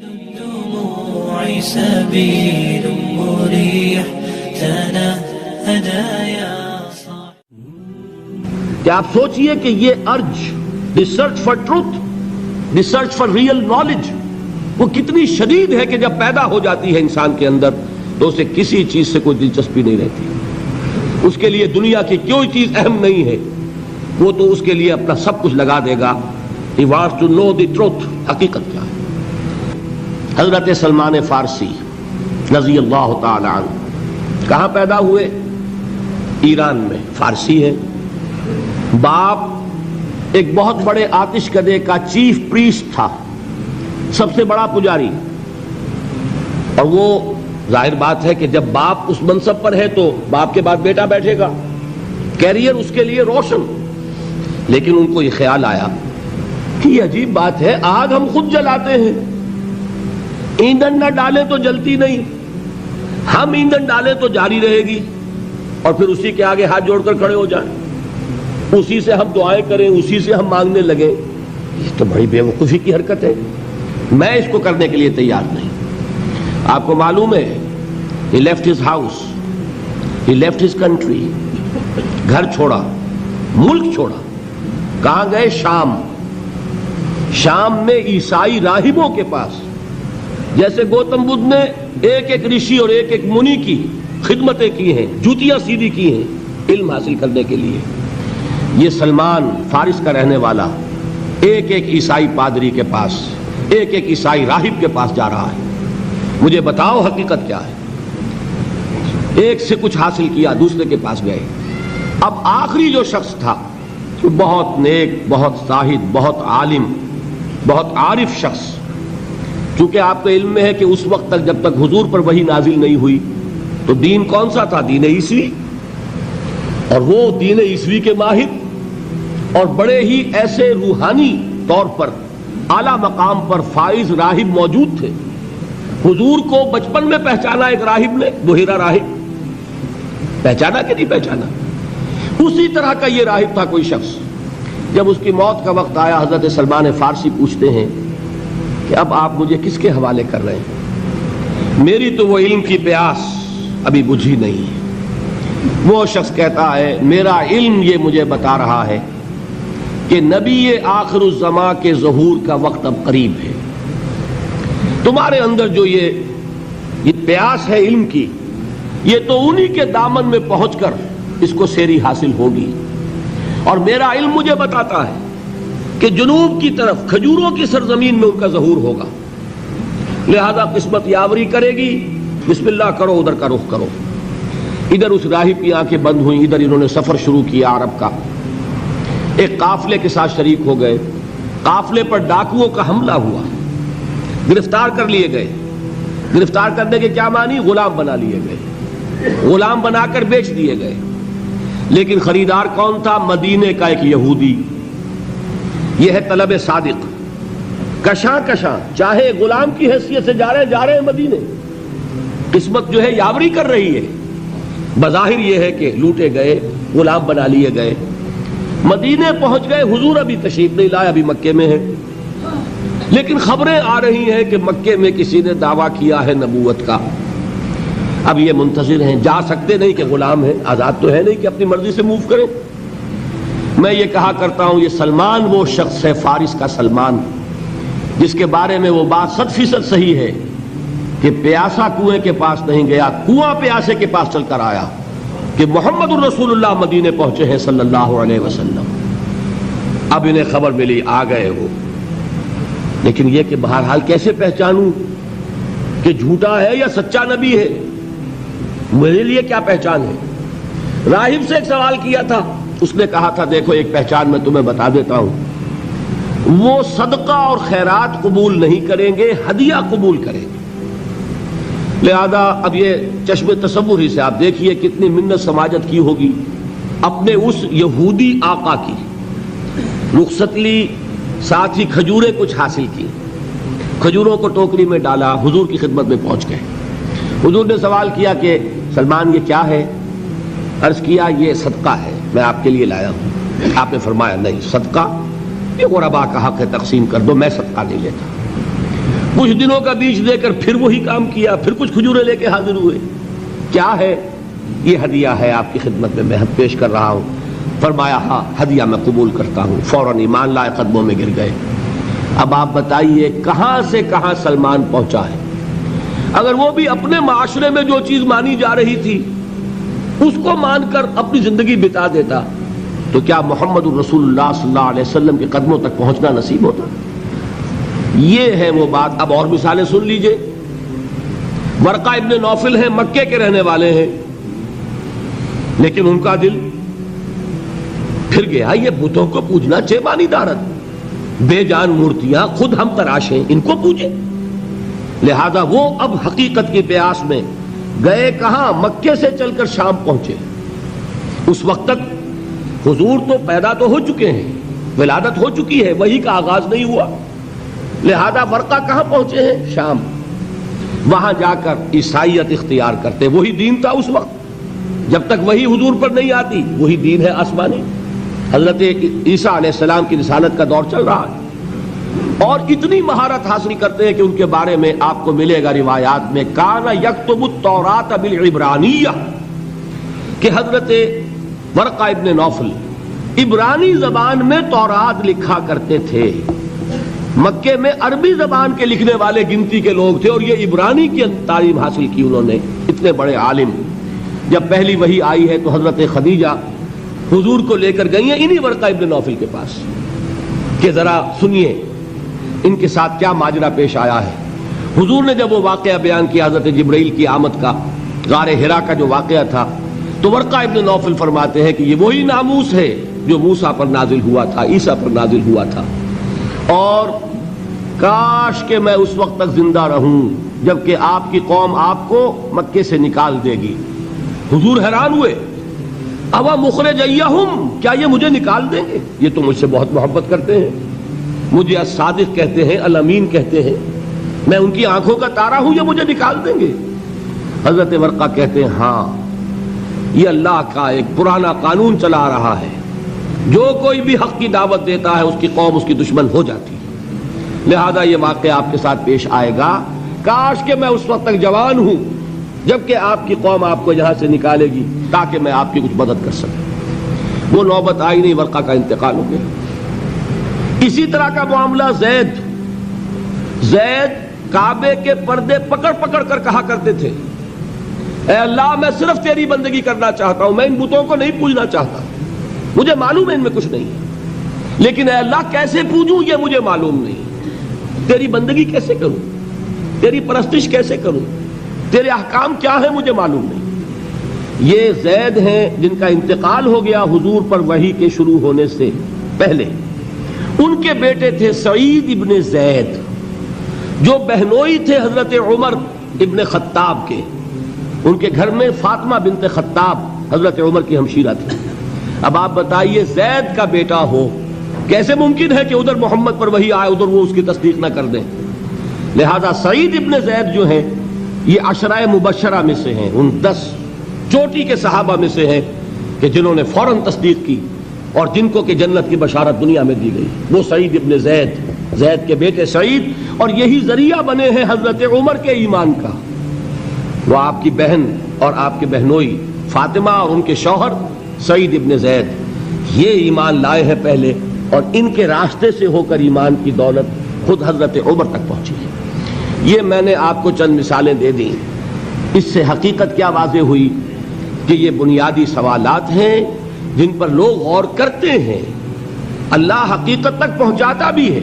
الدموع سبيل مريح تنهدى يا صاحب. کہ آپ سوچئے کہ یہ urge the search for truth, the search for real knowledge وہ کتنی شدید ہے کہ جب پیدا ہو جاتی ہے انسان کے اندر تو اسے کسی چیز سے کوئی دلچسپی نہیں رہتی. اس کے لیے دنیا کی کوئی چیز اہم نہیں ہے، وہ تو اس کے لیے اپنا سب کچھ لگا دے گا. He wants to know the truth. حقیقت کیا ہے؟ حضرت سلمان فارسی رضی اللہ تعالی عنہ کہاں پیدا ہوئے؟ ایران میں. فارسی ہے. باپ ایک بہت بڑے آتش کدے کا چیف پریسٹ تھا، سب سے بڑا پجاری. اور وہ ظاہر بات ہے کہ جب باپ اس منصب پر ہے تو باپ کے بعد بیٹا بیٹھے گا، کیریئر اس کے لیے روشن. لیکن ان کو یہ خیال آیا کہ یہ عجیب بات ہے، آگ ہم خود جلاتے ہیں، ایندھن نہ ڈالیں تو جلتی نہیں، ہم ایندھن ڈالیں تو جاری رہے گی، اور پھر اسی کے آگے ہاتھ جوڑ کر کھڑے ہو جائیں، اسی سے ہم دعائیں کریں، اسی سے ہم مانگنے لگیں. یہ تو بڑی بے وقوفی کی حرکت ہے، میں اس کو کرنے کے لیے تیار نہیں. آپ کو معلوم ہے he left his house, he left his country. گھر چھوڑا، ملک چھوڑا. کہاں گئے؟ شام. شام میں عیسائی راہبوں کے پاس، جیسے گوتم بدھ نے ایک ایک رشی اور ایک ایک منی کی خدمتیں کی ہیں، جوتیاں سیدھی کی ہیں علم حاصل کرنے کے لیے. یہ سلمان فارس کا رہنے والا ایک ایک عیسائی پادری کے پاس، ایک ایک عیسائی راہب کے پاس جا رہا ہے. مجھے بتاؤ حقیقت کیا ہے؟ ایک سے کچھ حاصل کیا، دوسرے کے پاس گئے. اب آخری جو شخص تھا بہت نیک، بہت زاہد، بہت عالم، بہت عارف شخص. چونکہ آپ کے علم میں ہے کہ اس وقت تک جب تک حضور پر وحی نازل نہیں ہوئی تو دین کون سا تھا؟ دین عیسوی. اور وہ دین عیسوی کے ماہر اور بڑے ہی ایسے روحانی طور پر اعلیٰ مقام پر فائز راہب موجود تھے. حضور کو بچپن میں پہچانا ایک راہب نے، بحیرہ راہب. پہچانا کہ نہیں پہچانا؟ اسی طرح کا یہ راہب تھا کوئی شخص. جب اس کی موت کا وقت آیا، حضرت سلمان فارسی پوچھتے ہیں کہ اب آپ مجھے کس کے حوالے کر رہے ہیں؟ میری تو وہ علم کی پیاس ابھی بجھی نہیں ہے. وہ شخص کہتا ہے میرا علم یہ مجھے بتا رہا ہے کہ نبی آخر الزماں کے ظہور کا وقت اب قریب ہے. تمہارے اندر جو یہ پیاس ہے علم کی، یہ تو انہی کے دامن میں پہنچ کر اس کو سیری حاصل ہوگی. اور میرا علم مجھے بتاتا ہے کہ جنوب کی طرف کھجوروں کی سرزمین میں ان کا ظہور ہوگا. لہذا قسمت یاوری کرے گی، بسم اللہ کرو، ادھر کا رخ کرو. ادھر اس راہب کی آنکھیں بند ہوئیں، ادھر انہوں نے سفر شروع کیا عرب کا. ایک قافلے کے ساتھ شریک ہو گئے. قافلے پر ڈاکوؤں کا حملہ ہوا، گرفتار کر لیے گئے. گرفتار کرنے کے کیا معنی؟ غلام بنا لیے گئے، غلام بنا کر بیچ دیے گئے. لیکن خریدار کون تھا؟ مدینے کا ایک یہودی. یہ ہے طلب صادق. کشاں کشاں چاہے غلام کی حیثیت سے جا رہے ہیں مدینے. قسمت جو ہے یاوری کر رہی ہے. بظاہر یہ ہے کہ لوٹے گئے، غلام بنا لیے گئے. مدینے پہنچ گئے. حضور ابھی تشریف نہیں لائے، ابھی مکے میں ہے. لیکن خبریں آ رہی ہیں کہ مکے میں کسی نے دعویٰ کیا ہے نبوت کا. اب یہ منتظر ہیں، جا سکتے نہیں کہ غلام ہیں، آزاد تو ہے نہیں کہ اپنی مرضی سے موو کریں. میں یہ کہا کرتا ہوں یہ سلمان وہ شخص ہے، فارس کا سلمان، جس کے بارے میں وہ بات 100% صحیح ہے کہ پیاسا کنویں کے پاس نہیں گیا، کنواں پیاسے کے پاس چل کر آیا کہ محمد الرسول اللہ مدینے پہنچے ہیں صلی اللہ علیہ وسلم. اب انہیں خبر ملی، آ گئے وہ. لیکن یہ کہ بہرحال کیسے پہچانوں کہ جھوٹا ہے یا سچا نبی ہے؟ میرے لیے کیا پہچان ہے؟ راہب سے ایک سوال کیا تھا، اس نے کہا تھا دیکھو ایک پہچان میں تمہیں بتا دیتا ہوں، وہ صدقہ اور خیرات قبول نہیں کریں گے، ہدیہ قبول کریں گے. لہذا اب یہ چشم تصور ہی سے آپ دیکھیے کتنی منت سماجت کی ہوگی. اپنے اس یہودی آقا کی رخصت لی، ساتھ ہی کھجوریں کچھ حاصل کی، کھجوروں کو ٹوکری میں ڈالا، حضور کی خدمت میں پہنچ گئے. حضور نے سوال کیا کہ سلمان یہ کیا ہے؟ عرض کیا یہ صدقہ ہے، میں آپ کے لیے لایا ہوں. آپ نے فرمایا نہیں، صدقہ یہ غربا کا حق ہے، تقسیم کر دو، میں صدقہ نہیں لیتا. کچھ دنوں کا بیچ دے کر پھر وہی کام کیا، پھر کچھ کھجوریں لے کے حاضر ہوئے. کیا ہے؟ یہ ہدیہ ہے آپ کی خدمت میں پیش کر رہا ہوں. فرمایا ہاں ہدیہ میں قبول کرتا ہوں. فوراً ایمان لائے، قدموں میں گر گئے. اب آپ بتائیے کہاں سے کہاں سلمان پہنچا ہے. اگر وہ بھی اپنے معاشرے میں جو چیز مانی جا رہی تھی اس کو مان کر اپنی زندگی بتا دیتا تو کیا محمد الرسول اللہ صلی اللہ علیہ وسلم کے قدموں تک پہنچنا نصیب ہوتا؟ یہ ہے وہ بات. اب اور مثالیں سن لیجئے. ورقہ ابن نوفل ہیں، مکے کے رہنے والے ہیں، لیکن ان کا دل پھر گیا یہ بتوں کو پوجنا چیبانی دارت، بے جان مورتیاں خود ہم تراشیں، ان کو پوجیں. لہذا وہ اب حقیقت کی پیاس میں گئے کہاں؟ مکے سے چل کر شام پہنچے. اس وقت تک حضور تو پیدا تو ہو چکے ہیں، ولادت ہو چکی ہے، وحی کا آغاز نہیں ہوا. لہذا ورقہ کہاں پہنچے ہیں؟ شام. وہاں جا کر عیسائیت اختیار کرتے. وہی دین تھا اس وقت، جب تک وہی حضور پر نہیں آتی وہی دین ہے آسمانی. حضرت عیسیٰ علیہ السلام کی رسالت کا دور چل رہا ہے اور اتنی مہارت حاصل کرتے ہیں کہ ان کے بارے میں آپ کو ملے گا روایات میں کان یکتب التوراۃ بالعبرانیہ، کہ حضرت ورقہ ابن نوفل عبرانی زبان میں تورات لکھا کرتے تھے. مکے میں عربی زبان کے لکھنے والے گنتی کے لوگ تھے اور یہ عبرانی کی تعلیم حاصل کی انہوں نے. اتنے بڑے عالم. جب پہلی وحی آئی ہے تو حضرت خدیجہ حضور کو لے کر گئی ہیں انہی ورقہ ابن نوفل کے پاس کہ ذرا سنیے ان کے ساتھ کیا ماجرا پیش آیا ہے. حضور نے جب وہ واقعہ بیان کیا حضرت جبرائیل کی آمد کا، غار حرا کا جو واقعہ تھا، تو ورقہ ابن نوفل فرماتے ہیں کہ یہ وہی ناموس ہے جو موسیٰ پر نازل ہوا تھا، عیسیٰ پر نازل ہوا تھا، اور کاش کہ میں اس وقت تک زندہ رہوں جبکہ آپ کی قوم آپ کو مکے سے نکال دے گی. حضور حیران ہوئے، اوا مخرجیہم، کیا یہ مجھے نکال دیں گے؟ یہ تو مجھ سے بہت محبت کرتے ہیں، مجھے الصادق کہتے ہیں، الامین کہتے ہیں، میں ان کی آنکھوں کا تارا ہوں، یہ مجھے نکال دیں گے؟ حضرت ورقہ کہتے ہیں ہاں، یہ اللہ کا ایک پرانا قانون چلا رہا ہے، جو کوئی بھی حق کی دعوت دیتا ہے اس کی قوم اس کی دشمن ہو جاتی ہے. لہذا یہ واقعہ آپ کے ساتھ پیش آئے گا. کاش کہ میں اس وقت تک جوان ہوں جبکہ آپ کی قوم آپ کو یہاں سے نکالے گی تاکہ میں آپ کی کچھ مدد کر سکوں. وہ نوبت آئی نہیں، ورقہ کا انتقال ہو گیا. اسی طرح کا معاملہ زید کعبے کے پردے پکڑ پکڑ کر کہا کرتے تھے اے اللہ میں صرف تیری بندگی کرنا چاہتا ہوں، میں ان بتوں کو نہیں پوجنا چاہتا، مجھے معلوم ہے ان میں کچھ نہیں ہے، لیکن اے اللہ کیسے پوجوں یہ مجھے معلوم نہیں، تیری بندگی کیسے کروں، تیری پرستش کیسے کروں، تیرے احکام کیا ہیں مجھے معلوم نہیں. یہ زید ہیں جن کا انتقال ہو گیا حضور پر وحی کے شروع ہونے سے پہلے. ان کے بیٹے تھے سعید ابن زید جو بہنوئی تھے حضرت عمر ابن خطاب کے. ان کے گھر میں فاطمہ بنت خطاب حضرت عمر کی ہمشیرہ تھی. اب آپ بتائیے زید کا بیٹا ہو، کیسے ممکن ہے کہ ادھر محمد پر وحی آئے ادھر وہ اس کی تصدیق نہ کر دیں. لہذا سعید ابن زید جو ہیں یہ عشرہ مبشرہ میں سے ہیں، ان 10 چوٹی کے صحابہ میں سے ہیں کہ جنہوں نے فوراً تصدیق کی اور جن کو کہ جنت کی بشارت دنیا میں دی گئی. وہ سعید ابن زید کے بیٹے سعید، اور یہی ذریعہ بنے ہیں حضرت عمر کے ایمان کا. وہ آپ کی بہن اور آپ کے بہنوئی فاطمہ اور ان کے شوہر سعید ابن زید یہ ایمان لائے ہیں پہلے، اور ان کے راستے سے ہو کر ایمان کی دولت خود حضرت عمر تک پہنچی ہے. یہ میں نے آپ کو چند مثالیں دے دیں. اس سے حقیقت کیا واضح ہوئی کہ یہ بنیادی سوالات ہیں جن پر لوگ غور کرتے ہیں. اللہ حقیقت تک پہنچاتا بھی ہے